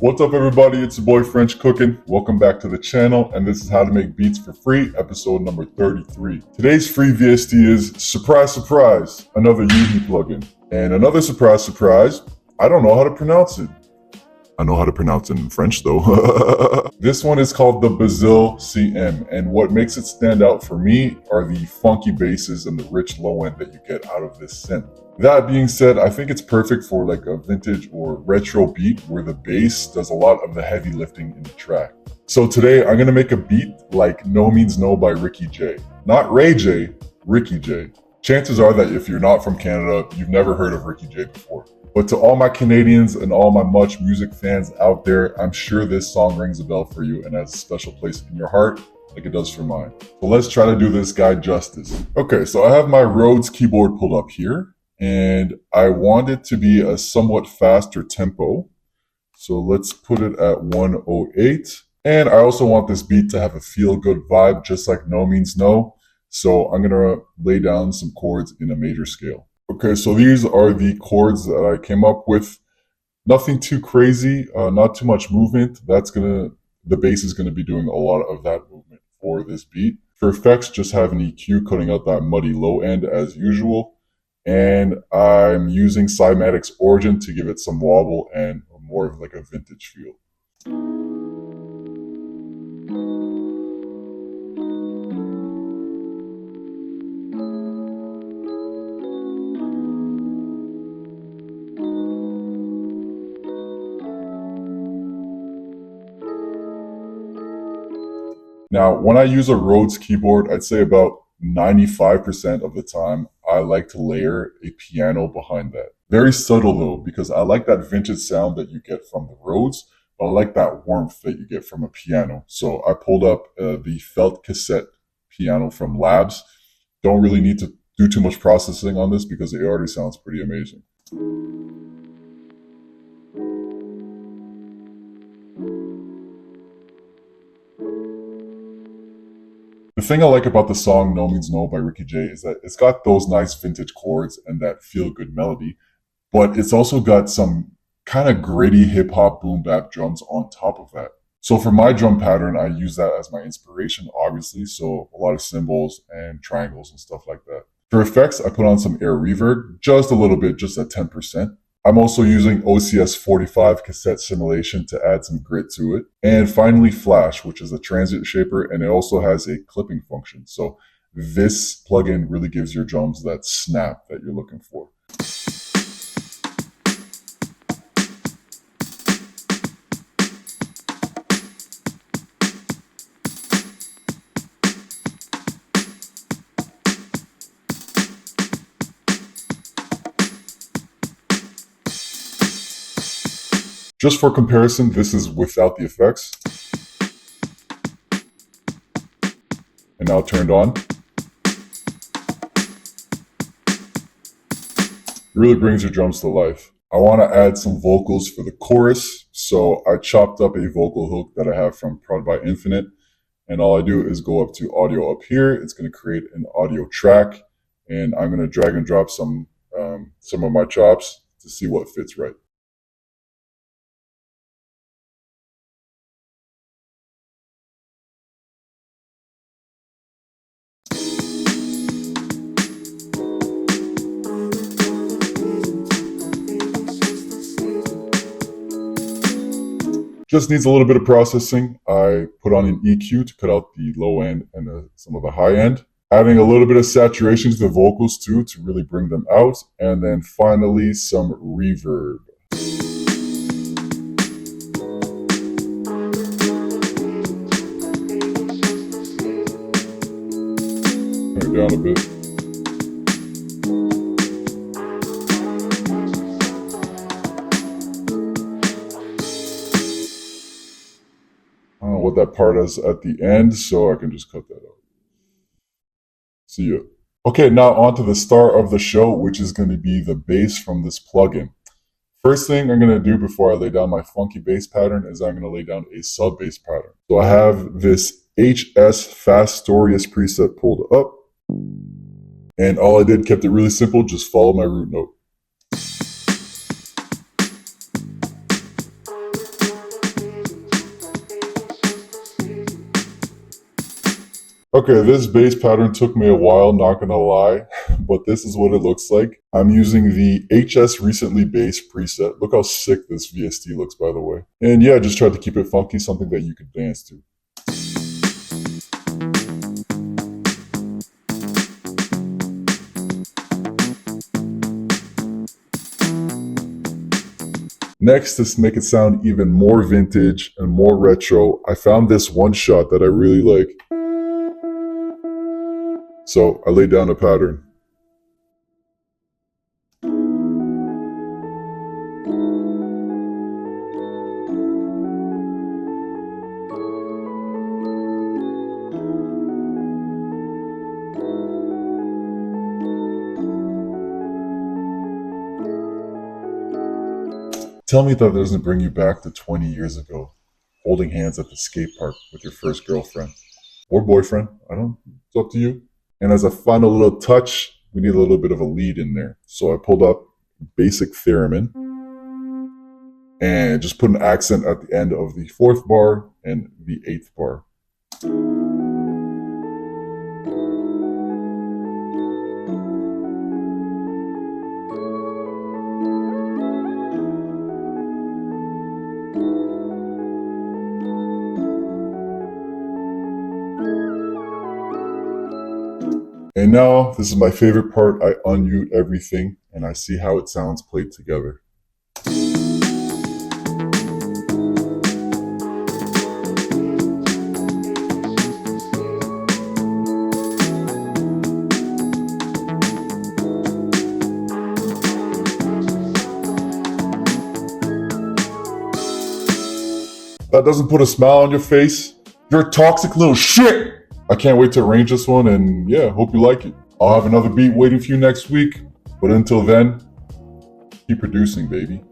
What's up everybody, it's your boy French Cooking. Welcome back to the channel, and this is how to make beats for free, episode number 33. Today's free VST is, surprise, surprise, another UV plugin. And another surprise, surprise, I don't know how to pronounce it. I know how to pronounce it in French though. This one is called the BazilleCM, and what makes it stand out for me are the funky basses and the rich low end that you get out of this synth. That being said, I think it's perfect for like a vintage or retro beat where the bass does a lot of the heavy lifting in the track. So today I'm gonna make a beat like No Means No by Ricky J. Not Ray J, Ricky J. Chances are that if you're not from Canada, you've never heard of Ricky J before. But to all my Canadians and all my Much Music fans out there, I'm sure this song rings a bell for you and has a special place in your heart like it does for mine. So let's try to do this guy justice. Okay, so I have my Rhodes keyboard pulled up here, and I want it to be a somewhat faster tempo. So let's put it at 108. And I also want this beat to have a feel-good vibe, just like No Means No. So I'm gonna lay down some chords in a major scale. Okay, so these are the chords that I came up with. Nothing too crazy, not too much movement. The bass is gonna be doing a lot of that movement for this beat. For effects, just have an EQ cutting out that muddy low end as usual. And I'm using Cymatics Origin to give it some wobble and more of like a vintage feel. Now, when I use a Rhodes keyboard, I'd say about 95% of the time, I like to layer a piano behind that. Very subtle though, because I like that vintage sound that you get from the Rhodes, but I like that warmth that you get from a piano. So I pulled up the felt cassette piano from Labs. Don't really need to do too much processing on this because it already sounds pretty amazing. The thing I like about the song No Means No by Ricky J is that it's got those nice vintage chords and that feel-good melody, but it's also got some kind of gritty hip-hop boom bap drums on top of that. So for my drum pattern, I use that as my inspiration, obviously, so a lot of cymbals and triangles and stuff like that. For effects, I put on some air reverb, just a little bit, just at 10%. I'm also using OCS 45 cassette simulation to add some grit to it. And finally, Flash, which is a transient shaper, and it also has a clipping function. So this plugin really gives your drums that snap that you're looking for. Just for comparison, this is without the effects. And now turned on. It really brings your drums to life. I want to add some vocals for the chorus, so I chopped up a vocal hook that I have from IIInfinite, and all I do is go up to audio up here. It's going to create an audio track, and I'm going to drag and drop some of my chops to see what fits right. Just needs a little bit of processing. I put on an EQ to cut out the low end and some of the high end. Adding a little bit of saturation to the vocals too to really bring them out. And then finally some reverb. Turn it down a bit. I don't know what that part is at the end, so I can just cut that out. See ya. Okay, now on to the star of the show, which is going to be the bass from this plugin. First thing I'm going to do before I lay down my funky bass pattern is I'm going to lay down a sub bass pattern. So I have this HS Fastorious preset pulled up, and all I did, kept it really simple, just follow my root note. Okay, this bass pattern took me a while, not gonna lie, but this is what it looks like. I'm using the HS Recently Bass preset. Look how sick this VST looks, by the way. And yeah, just tried to keep it funky, something that you could dance to. Next, to make it sound even more vintage and more retro, I found this one shot that I really like. So I laid down a pattern. Tell me that doesn't bring you back to 20 years ago, holding hands at the skate park with your first girlfriend or boyfriend. It's up to you. And as a final little touch, we need a little bit of a lead in there. So I pulled up basic theremin and just put an accent at the end of the 4th bar and the 8th bar. And now, this is my favorite part. I unmute everything and I see how it sounds played together. That doesn't put a smile on your face? You're a toxic little shit! I can't wait to arrange this one, and yeah, hope you like it. I'll have another beat waiting for you next week, but until then, keep producing, baby.